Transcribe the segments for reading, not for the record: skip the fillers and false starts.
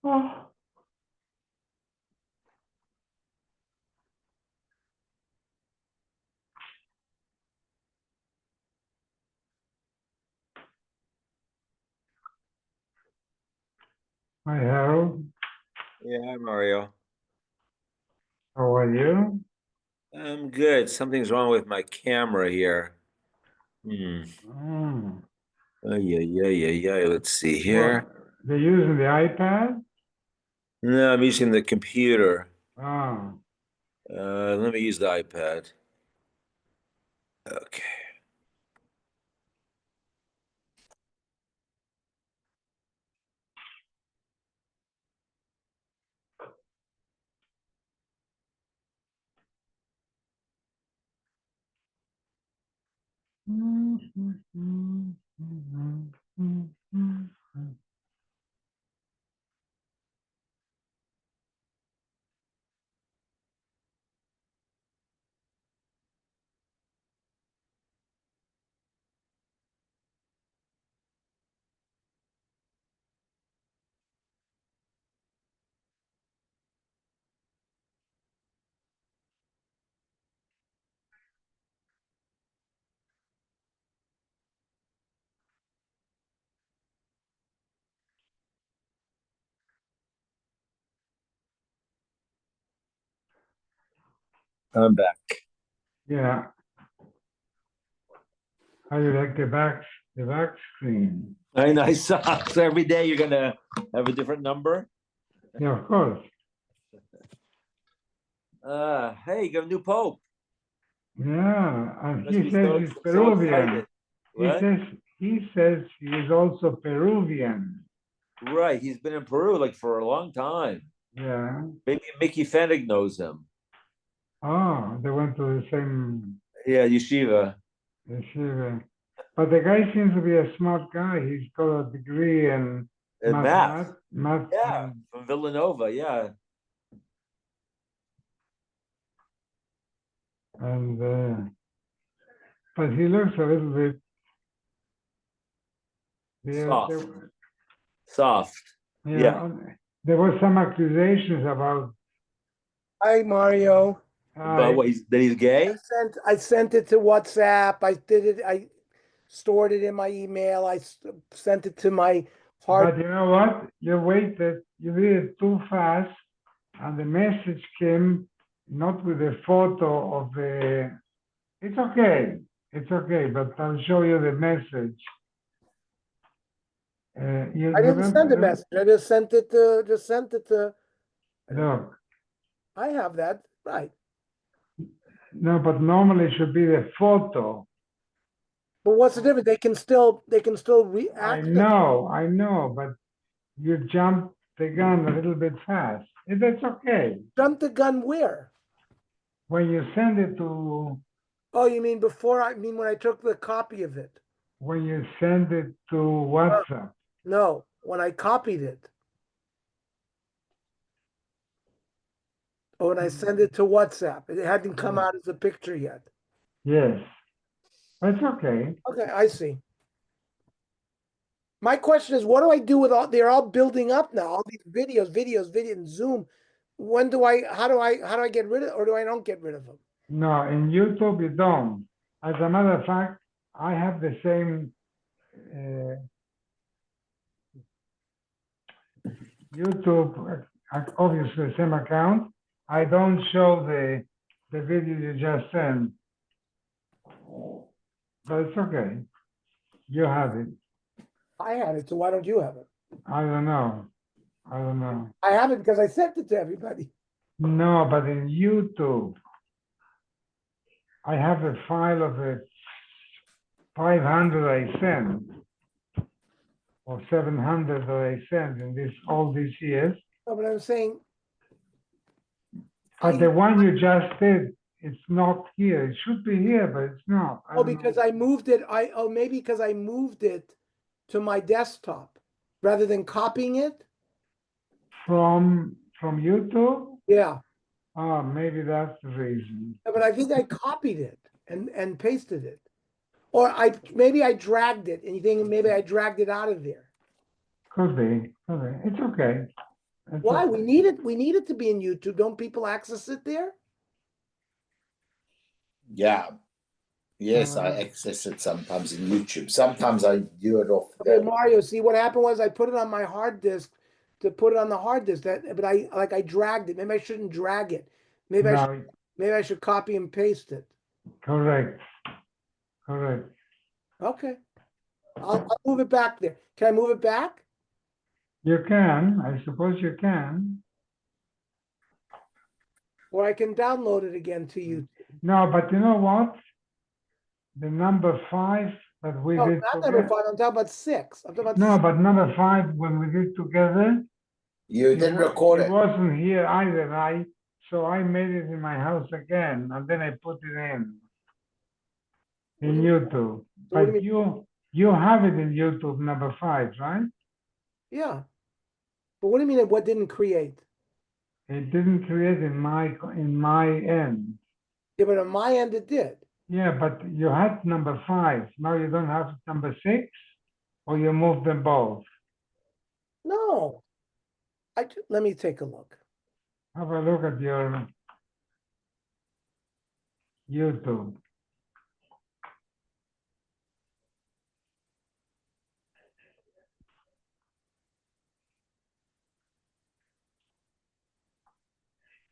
Oh, hi, Harold. Yeah, hi Mario. How are you? I'm good. Something's wrong with my camera here. Hmm. Oh, Yeah. Let's see what? here. They're using the iPad? No, I'm using the computer. Oh, Let me use the iPad. Okay. I'm back. yeah. How you like the back screen? Very nice socks. So every day you're gonna have a different number. Yeah, of course. Hey, you got a new pope. Yeah, and Must he be says so he's so Peruvian. excited. He What? says he says he is also Peruvian. Right. He's been in Peru like for a long time. Yeah. Maybe Mickey Fennig knows him. Oh, they went to the same Yeah, yeshiva. yeshiva. But the guy seems to be a smart guy. He's got a degree in Math. math, Yeah, from Villanova. Yeah. and but he looks a little bit. Soft. There, Soft. Yeah. yeah, there were some accusations about. Hi, Mario. But I what, that he's gay? I sent it to WhatsApp. I did it. I stored it in my email. Sent it to my hard. but you know what? You did it too fast, and the message came not with a photo of the. It's okay. It's okay, but I'll show you the message. You I didn't send a remember? message. I just sent it to. Just sent it to. I don't know. Look, I have that right. no, but normally it should be the photo. But what's the difference? They can still reaccess. I know, but you jumped the gun a little bit fast. That's okay. Jump the gun where? When you send it to, Oh, you mean before? I mean when I took the copy of it. when you send it to Uh, WhatsApp, no, when I copied it. Or when I sent it to WhatsApp. It hadn't come yes, out as a picture yet. yes, that's okay. Okay, I see. My question is, what do I do with all? They're all building up now. All these videos, and Zoom. When do I? How do I get rid of, or do I don't get rid of them? No, in YouTube you don't. As a matter of fact, I have the same uh, YouTube, obviously the same account. I don't show the video you just sent, but it's okay. You have it. I had it, so why don't you have it? I don't know. I don't know. I have it because I sent it to everybody. No, but in YouTube, I have a file of the 500 I sent or 700 that I sent in this all these years. No, but I'm saying, But the one you just did, it's not here. It should be here, but it's not. I don't know. because I moved it. Maybe because I moved it to my desktop rather than copying it. From YouTube? Yeah, Oh, maybe that's the reason. but I think I copied it and pasted it, or I dragged it, and you think maybe I dragged it out of there. Could be. Could be. It's okay. It's Why? a- We need it to be in YouTube. Don't people access it there? Yeah. Yes, I Uh, access it sometimes in YouTube. Sometimes I do it off Okay, the. Mario, see what happened was I put it on my hard disk to put it on the hard disk. But I dragged it. Maybe I shouldn't drag it. Maybe no, I should copy and paste it. correct, correct. Okay. I'll move it back there. Can I move it back? You can, I suppose you can. Or I can download it again to you. No, but you know what? The number 5 that we No, did not number together. 5. I'm talking about 6. I'm talking about No, but number 5, when we did together, You didn't record he it. wasn't here either. So I made it in my house again, and then I put it in YouTube. So what do But you have it in YouTube number 5, right? Yeah. But what do you mean what didn't create? It didn't create in my end. Yeah, but on my end it did. Yeah, but you had number 5. Now you don't have number 6, or you moved them both. No. Let me take a look. Have a look at your YouTube.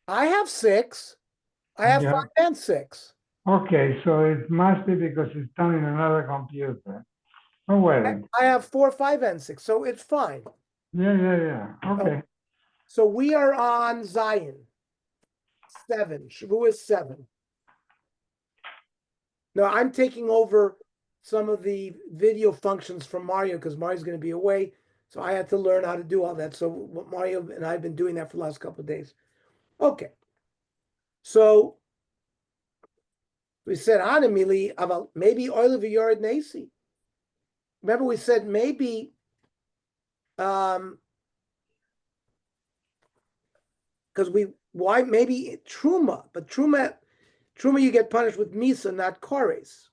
I have 6. I have Yeah. 5 and 6. Okay, so it must be because it's done in another computer. Oh, well, I have 4, 5, and 6, so it's fine. yeah. Okay, So we are on Zion 7. Shavuos 7. Now I'm taking over some of the video functions from Mario because Mario's going to be away. So I had to learn how to do all that. So Mario and I have been doing that for the last couple of days. Okay. So we said Hanamili about maybe oil of Yored Nasi. Remember we said maybe because why maybe Truma, but Truma you get punished with Misa, not Kores.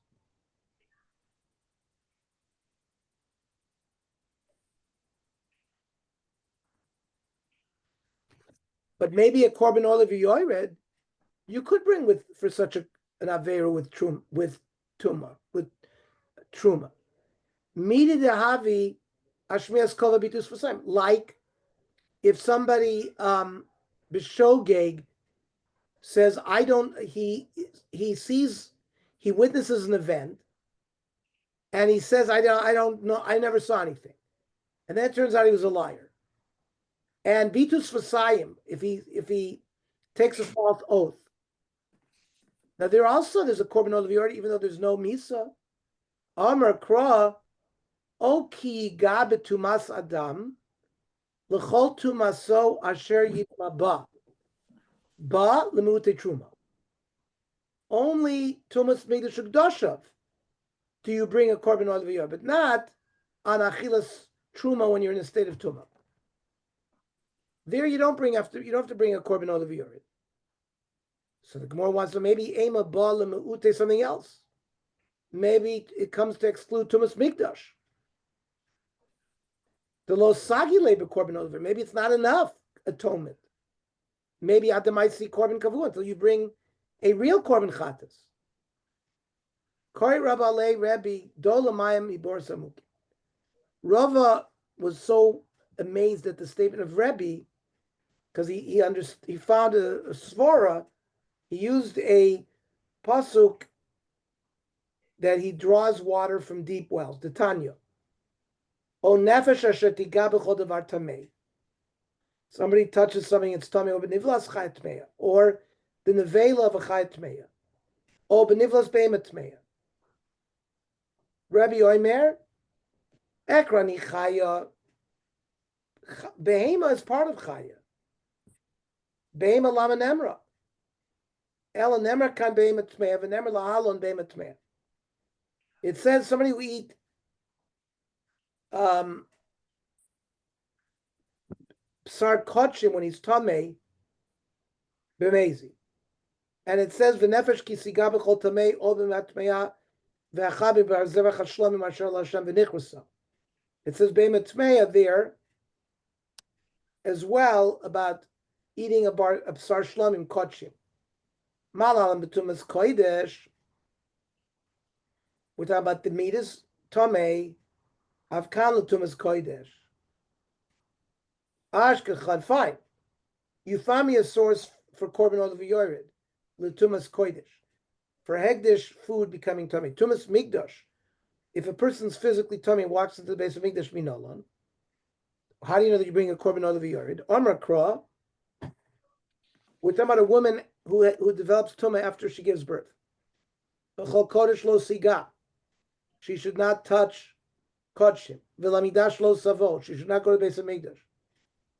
But maybe a Korban Olive Yored, you could bring for such an Avera with Truma, with Truma. Midi de Havi Ashmias Kol Habitus V'Sayim. Like if somebody B'Shogeg says, I don't, he witnesses an event and he says, I don't know, I never saw anything. And then it turns out he was a liar. And Bitus V'Sayim, if he takes a false oath. Now there's a Korban Olav Yoreh, even though there's no Misa. Amar Kra, Oki Gabe Tumas Adam, L'chol Tumaso Asher Yitma Ba Lemute Truma. Only Tumas Megdash Gdoshav do you bring a Korban Olav Yoreh, but not on Achilas Truma when you're in a state of Tuma. There you don't have to bring a Korban Olav Yoreh. So the Gemara wants to maybe Ema Ba Lemute something else. Maybe it comes to exclude Tumas Mikdash. The Lo Sagi Lebe Korban Olav Yoreh. Maybe it's not enough atonement. Maybe Adamai see Korban Kavu until you bring a real Korban Chatas. Koi Rabale Rebbe Dolamayim Ibor Samuki. Rava was so amazed at the statement of Rebbe because he found a svara. He used a pasuk that he draws water from deep wells. The Tanya. O nefesh asher tiga b'chol davar tamei. Somebody touches something, it's tamei. Or b'nivlas chayat tmeya. Or the nevela of a chayat tmeya. Or b'nivlas behemet tmeya. Rabbi Omer, Ekrani chaya. Behema is part of chaya. Behema lama nemra. Ela nemra kan behemet tmeya. V'nemra lahalon behemet tmeya. It says somebody who eat Psar Kochim when he's Tamei, B'mezi. And it says, V'nefesh ki siga b'chol Tamei, o b'matmeya, v'achabi b'arzevach ha'shlomim asher l'Hashem v'nichrasa. It says B'emet Tmeya there, as well about eating a bsar shlomim kodshim. Malalam betumas kodesh. We're talking about the midas tomei avkan letumas kodesh. Ashkechad, fine. You found me a source for korban olav yored letumas kodesh, for hegdish food becoming tummy. Tumas migdash. If a person's physically tummy walks into the base of migdash minalan, how do you know that you bring a korban olav yored? Amar kra. We're talking about a woman who develops tumah after she gives birth. B'chol kodesh lo siga. She should not touch kodshim. V'lamidash lo savo. She should not go to the base of migdash.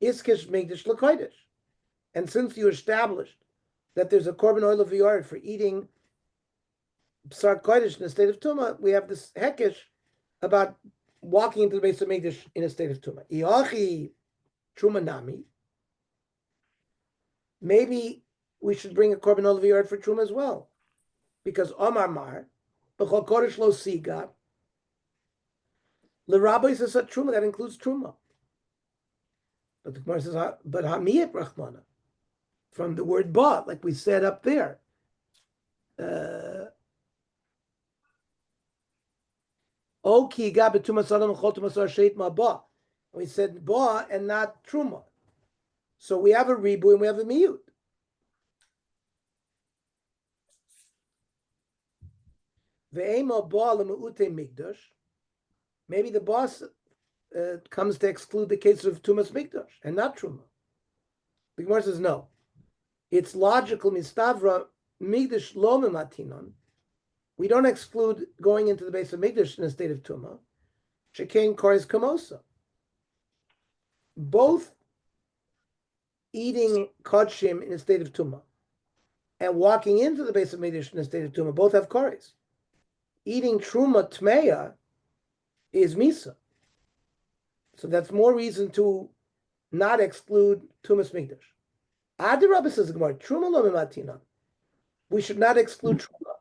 Iskish migdash l'kodesh. And since you established that there's a korban olav yored for eating b'sar kodesh in a state of tumah, we have this hekesh about walking into the base of migdash in a state of tumah. Iachi truma nami. Maybe we should bring a korban olav yored for truma as well, because Omar Mar, b'chol kodesh lo siga, l'rabbi says a truma that includes truma. But the Gemara says, but hamiyat rachmana, from the word ba, like we said up there. O ki ga b'tumas adam chol tumas sheit ma ba. We said ba and not truma. So we have a ribu and we have a miyut. Ve'ema ba l'me'ute migdash. Maybe the boss comes to exclude the case of tumas migdash and not truma. The Gemara says no. It's logical mistavra migdash lo mematinon. We don't exclude going into the base of migdash in a state of tuma. Shekain koris kamosa. Both eating kodshim in a state of tumah and walking into the base of migdash in a state of tumah both have koris. Eating truma tmeya is misa, so that's more reason to not exclude tumas migdash. Adi Rabbi says Gemara truma lo mematina. We should not exclude truma.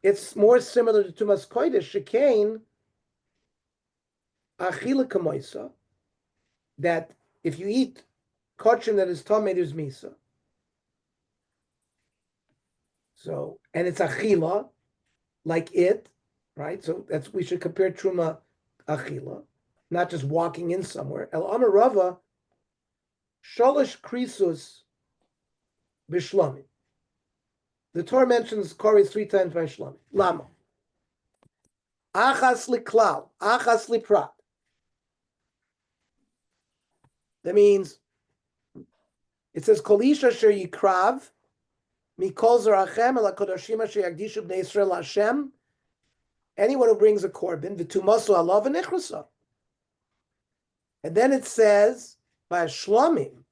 It's more similar to tumas kodesh shekain achila kamoisa, that if you eat kodshim that is tamei, there's misa. So, and it's achila, like it, right? So that's, we should compare truma achila, not just walking in somewhere. El Amar Rava, sholosh krisus b'shlomim. The Torah mentions koris 3 times by shlomim. Lama. Achas liklal, achas liprat. That means, it says, Kol isha asher yikrav, mikol zarachem el hakodashim asher yagdishu bnei Yisrael Hashem. Anyone who brings a korban, v'tumaso alav v'nichrasa. And then it says, by shlomim.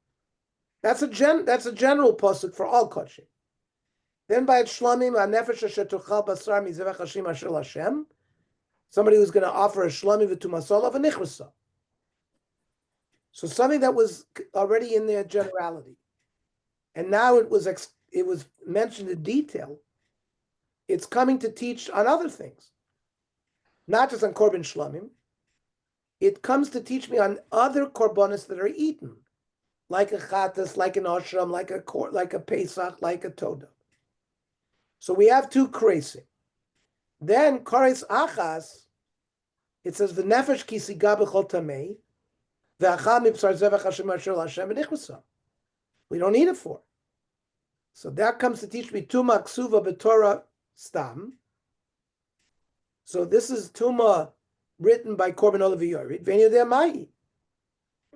That's a general pasuk for all kodshim. Then by shlomim, hanefesh asher tuchal basar mizevach hashim asher Hashem. Somebody who's going to offer a shlomim v'tumaso alav v'nichrasa. So something that was already in their generality, and now it was mentioned in detail. It's coming to teach on other things, not just on korban shlamim. It comes to teach me on other korbanos that are eaten, like a chatas, like an ashram, like a pesach, like a toda. So we have 2 kresim. Then koris achas, it says v'nefesh kisiga b'chol tamei. We don't need it for. So that comes to teach me Tuma Ksuva B'Torah Stam. So this is Tuma written by Korban Olav Yored.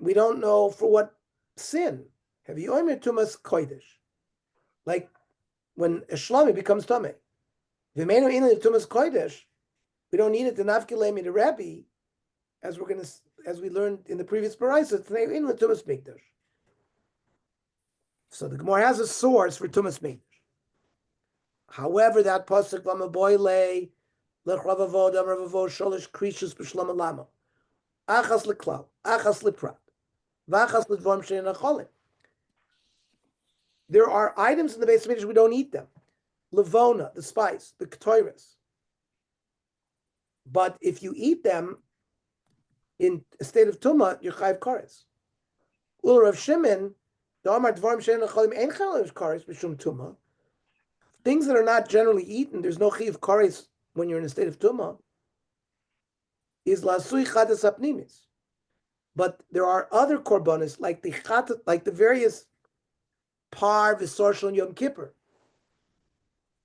We don't know for what sin. Have you oimer Tumas Kodesh? Like when a Shlami becomes Tameh. V'meinu inli Tumas Kodesh, we don't need it to Nafkilemi to Rabbi, as we learned in the previous parasha, today in the Tumas Mikdash. So the Gemara has a source for Tumas Mikdash. However, that pasuk lama boile lechavavod amravavod sholish krishus b'shlama lama achas leklal achas leprat v'achas ledvom she'enacholim. There are items in the base of Mikdash we don't eat them. Levona, the spice, the ketores. But if you eat them in a state of tumah, you're chayiv kares. Ul Rav Shimon, Damar Dvarim Shein Achalim Ein Chalav Kares B'Shum Tuma. Things that are not generally eaten, there's no Chiv Kares when you're in a state of Tuma, is Lasui Chatas Apnimis. But there are other korbanos, like the various Par, Visor, and Yom Kippur,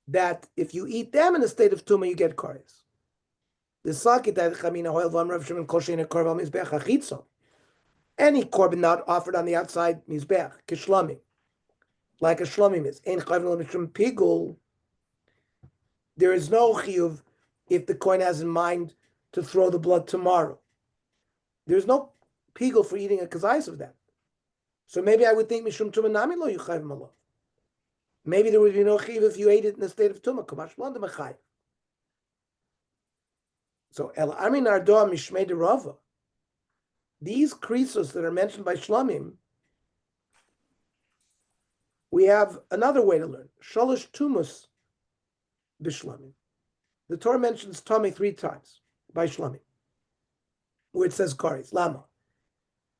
that if you eat them in a state of Tuma, you get Kares. The Sakit that Chamina Hoil Vam Rav Shimon Kol Shein Korban Mizbech Achitzo. Any korban not offered on the outside Mizbech, Kishlamim, like a Shlamim is. Ein Chayv L'Mishum Pigul. There is no chiyuv if the kohen has in mind to throw the blood tomorrow. There's no pigul for eating a kazais of that. So maybe I would think mishum tuma nami lo yuchayv malo. Maybe there would be no chiyuv if you ate it in the state of tuma. Kamash blanda mechayv. So el amin ardoa mishmei derava. These krisos that are mentioned by Shlamim, we have another way to learn. Shalosh tumus b'shlamim. The Torah mentions Tomei 3 times by Shlamim, where it says Kares. Lama.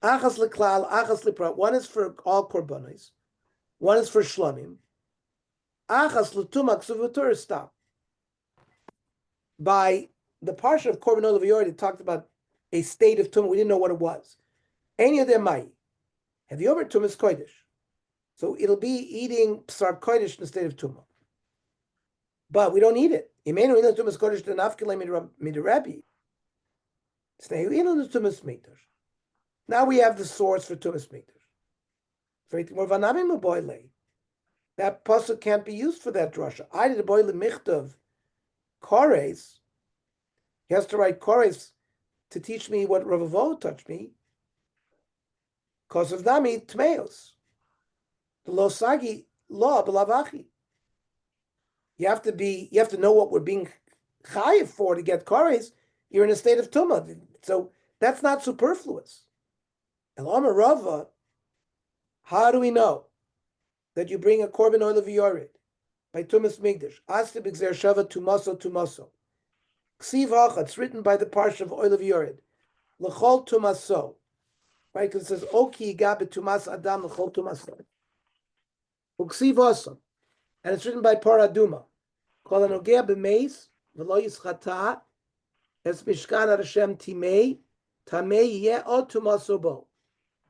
Achas leklal, achas leprat. One is for all korbanos. One is for Shlamim. Achas letumak suvatur stop. By the parsha of Korban Olav Yored, it talked about a state of tumah. We didn't know what it was. Any of them might. Have you ever tumas kodesh? So it'll be eating psar kodesh in the state of tumah. But we don't eat it. Now we have the source for tumas mikdash. That pasuk can't be used for that drasha. I did a boile michtav kores. He has to write kores to teach me what Rav Avo taught me. Because of nami tmeos. The losagi law belavachi. You have to know what we're being chayiv for to get kares. You're in a state of tumah, so that's not superfluous. El Amar Rava, how do we know that you bring a korban oil of yored by tumas migdash? Asli b'gzer shava tumaso. Ksiv hacha, it's written by the parsha of oil of yored. L'chol tumaso, right? Because it says oki yiga b'tumas adam l'chol tumaso. Uksiv hacha. And it's written by Paraduma. Kol hanogea b'meis v'lo yischata es mishkan Hashem timei tamei yeh od tumaso bo.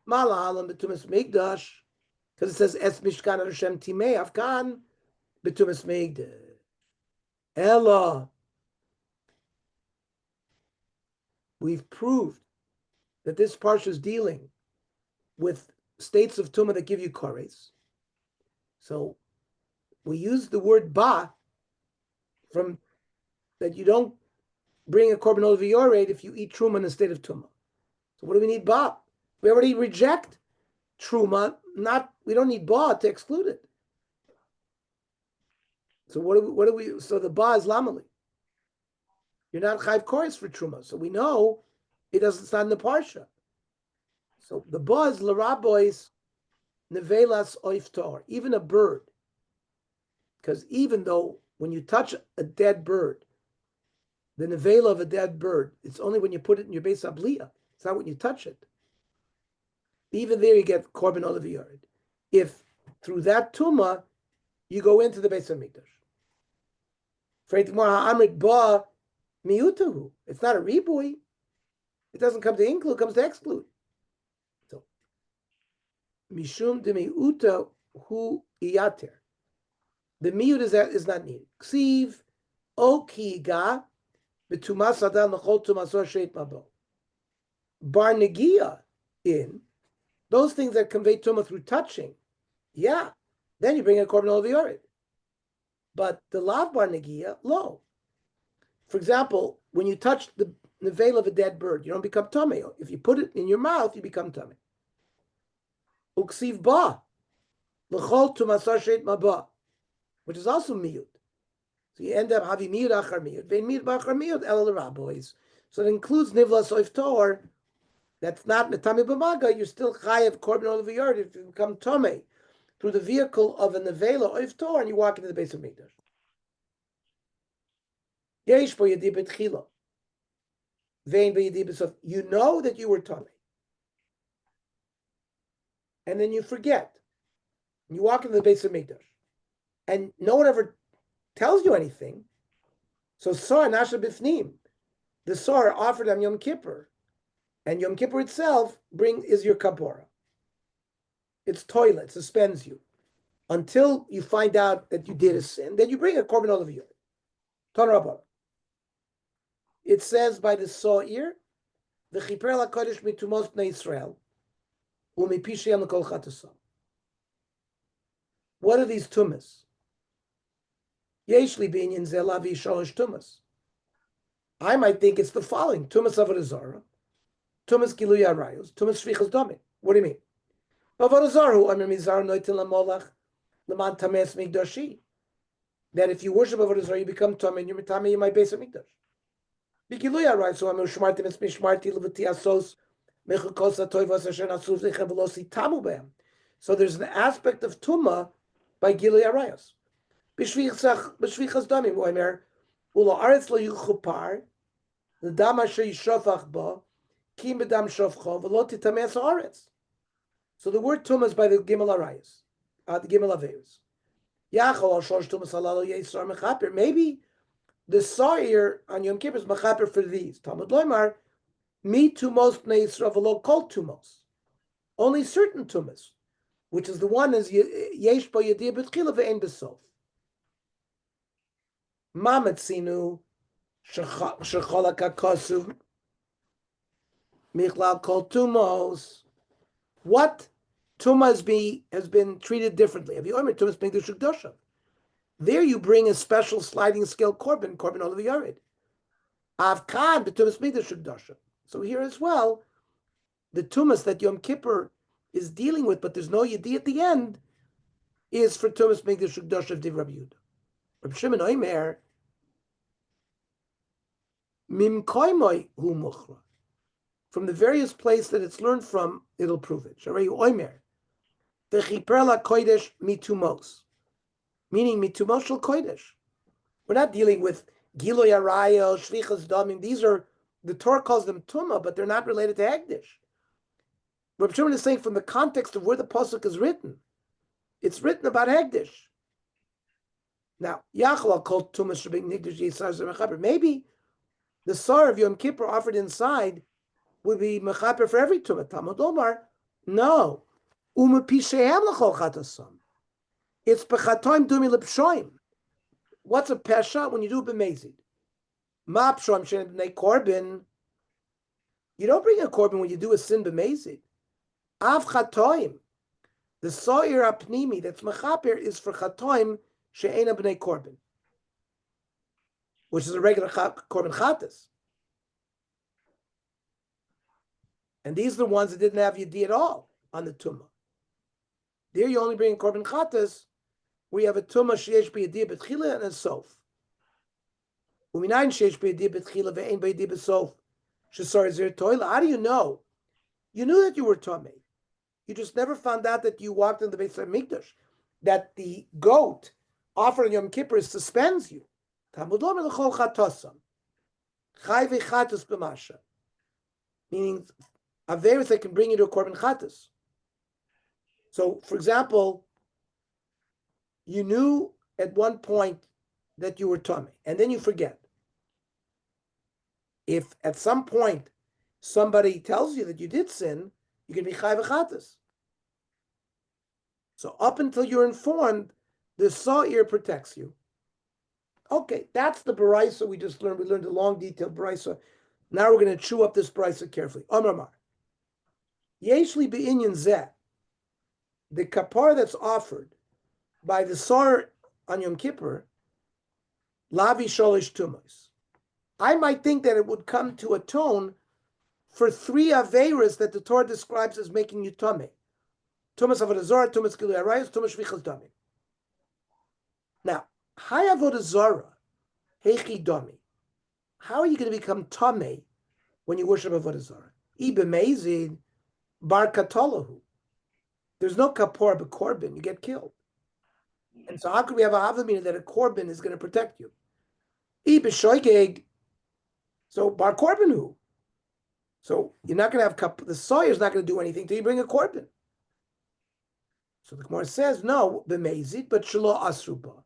Malahalam b'tumas migdash, because it says es mishkan Hashem timei afkan b'tumas migdash. Ella, we've proved that this parsha is dealing with states of tumah that give you kares. So we use the word ba from that you don't bring a korban olav yored if you eat truma in a state of tumah. So what do we need ba? We already reject truma. We don't need ba to exclude it. So what do we? So the ba is lamali. You're not chayv kores for truma. So we know it doesn't stand in the parsha. So the ba is l'rabois nevelas oiftor, even a bird. Because even though when you touch a dead bird, the nevela of a dead bird, it's only when you put it in your beis habliya. It's not when you touch it. Even there you get korban olav yored. If through that tumah you go into the beis hamikdash. It's not a ribui. It doesn't come to include, it comes to exclude. So mishum de miuta hu iyater. The miut is not needed. Ksiv o kiga b'tumas adam l'chol tumasor sheit mabo. Bar negia in those things that convey tumah through touching. Yeah, then you bring a korban olav yored. But the lav bar negia, lo. For example, when you touch the nevela of a dead bird, you don't become tamei. If you put it in your mouth, you become tamei. Uksiv ba l'chol tumasor sheit mabo, which is also miyut. So you end up having miyut achar miyut. Vein miyut b'achar miyut el rabois. So it includes nivlas oiftor. That's not metame b'maga. You're still chayav korban olav yored if you become tomei through the vehicle of a nevela oiftor and you walk into the base of mikdash. Yesh bo yadi b'tchila. Vein b'yadi b'sof. You know that you were tomei. and then you forget. You walk into the base of Mikdash, and no one ever tells you anything. So Sar Nasha Bifnim, the Sar offered on Yom Kippur, and Yom Kippur itself is your kapora. It's toilet, suspends you until you find out that you did a sin. Then you bring a korban olav yom. Ton Rabban. It says by the Sa'ir, the Chiper LaKodesh mitumos bnei Yisrael, u'mipishayim l'kol chatasam. What are these tumas? Yesh li binyan zeh lavi shalosh tumas. I might think it's the following: tumas avodah zarah, tumas gilui arayos, tumas shvichas damim. What do you mean? Avodah zarah hu amir mizar noitin lamolach leman tames migdashi. That if you worship avodah zarah, you become tamei, and you're tamei in my base of mikdash. Bigilui arayos, so amir shmartim es mishmarti levati asos mechukos atoivas asher nasuf lechem velosi tamu behem. So there's an aspect of tumah by gilui arayos. B'shvichas damim, oimer ulo aretz lo yuchupar l'dam asher yishofach ba kim b'dam shofcho v'lo titameas haaretz. So the word tumah is by the gimel arayos, the gimel averos. Yachol al shosh tumas halalo yisar mechaper. Maybe the sa'ir on Yom Kippur is mechaper for these. Talmud loymar mi tumos bnei Yisrael v'lo kol tumos. Only certain tumas, which is the one is yesh bo yediyah b'tchila ve'en b'sof. Mamatzinu shecholak hakosuv michlal kol tumos. What tumah has been treated differently? Have you omer tumas b'nei shukdoshav? There you bring a special sliding scale korban olav yared. Avkan b'tumas b'nei shukdoshav. So here as well, the tumas that Yom Kippur is dealing with, but there's no yedi at the end, is for tumas b'nei shukdoshav div Rabbi Yehuda. Rabbi Shimon omer mimkoimoi hu muchra. From the various places that it's learned from, it'll prove it. Shareyu omer the chiper la kodesh mitumos, meaning mitumos shel kodesh. We're not dealing with giloy arayos, shvichas damim. These are, the Torah calls them tumah, but they're not related to hegdish. Rabbi Shimon is saying from the context of where the pasuk is written, it's written about hegdish. Now, Yachla called tumas shabing nigdish yisar zemechaber. Maybe the sar of Yom Kippur offered inside would be mechaper for every tumah. Talmud Omar, no. Umapishehem l'chol chatasam. It's bechatoim dumi lepshoim. What's a pesha when you do b'mezid? Ma pshoim shenem b'nei korban. You don't bring a korban when you do a sin b'mezid. Av chatoim. The so'ir apnimi that's mechaper is for chatoim she'ena b'nei korban, which is a regular korban chatas. And these are the ones that didn't have yedi at all on the tumah. There you only bring korban chatas, where you have a tumah sheyesh b'yedi b'tchila and a sof. Uminayin sheyesh b'yedi b'tchila ve'ein b'yedi b'sof shesar zir toila. How do you know? You knew that you were tamei. You just never found out that you walked in the Beit Mikdash, that the goat offered on Yom Kippur suspends you. Talmud lomer l'chol chatasam chay v'chatas b'masha, meaning averos that can bring you to a korban chatas. So, for example, you knew at one point that you were tamei, and then you forget. If at some point somebody tells you that you did sin, you can be chay v'chatas. So up until you're informed, the sa'ir protects you. Okay, that's the baraisa we just learned. We learned a long, detailed baraisa. Now we're going to chew up this baraisa carefully. Amar Mar. Yeshli be'inyan zeh. The kapar that's offered by the sar on Yom Kippur, lavi sholish tumas. I might think that it would come to atone for three averas that the Torah describes as making you tamei. Tumas avodah zarah, tumas gilui arayos, tumas shvichas damim. Now, hay avodah zarah, heichi dami. How are you going to become tamei when you worship avodah zarah? Ibemezid bar katalahu. There's no kapor b'korban. You get killed. And so how could we have a havamina that a korban is going to protect you? Ibeshoigeg. So bar korban who? So you're not going to have the sawyer is not going to do anything till you bring a korban. So the Gemara says, no, b'mezid, but shelo asruba.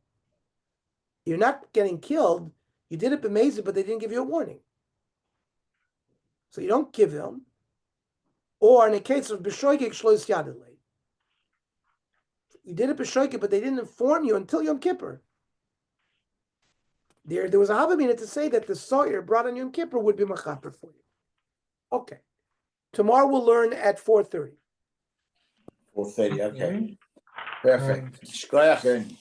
You're not getting killed. You did it b'mezid, but they didn't give you a warning. So you don't give him. Or in the case of b'shoigig shlois yadilei. You did it b'shoigig, but they didn't inform you until Yom Kippur. There was a Havamina to say that the sawyer brought on Yom Kippur would be machaper for you. Okay. Tomorrow we'll learn at 4:30. 4:30. Okay. Perfect. Shkoyach, Yoni.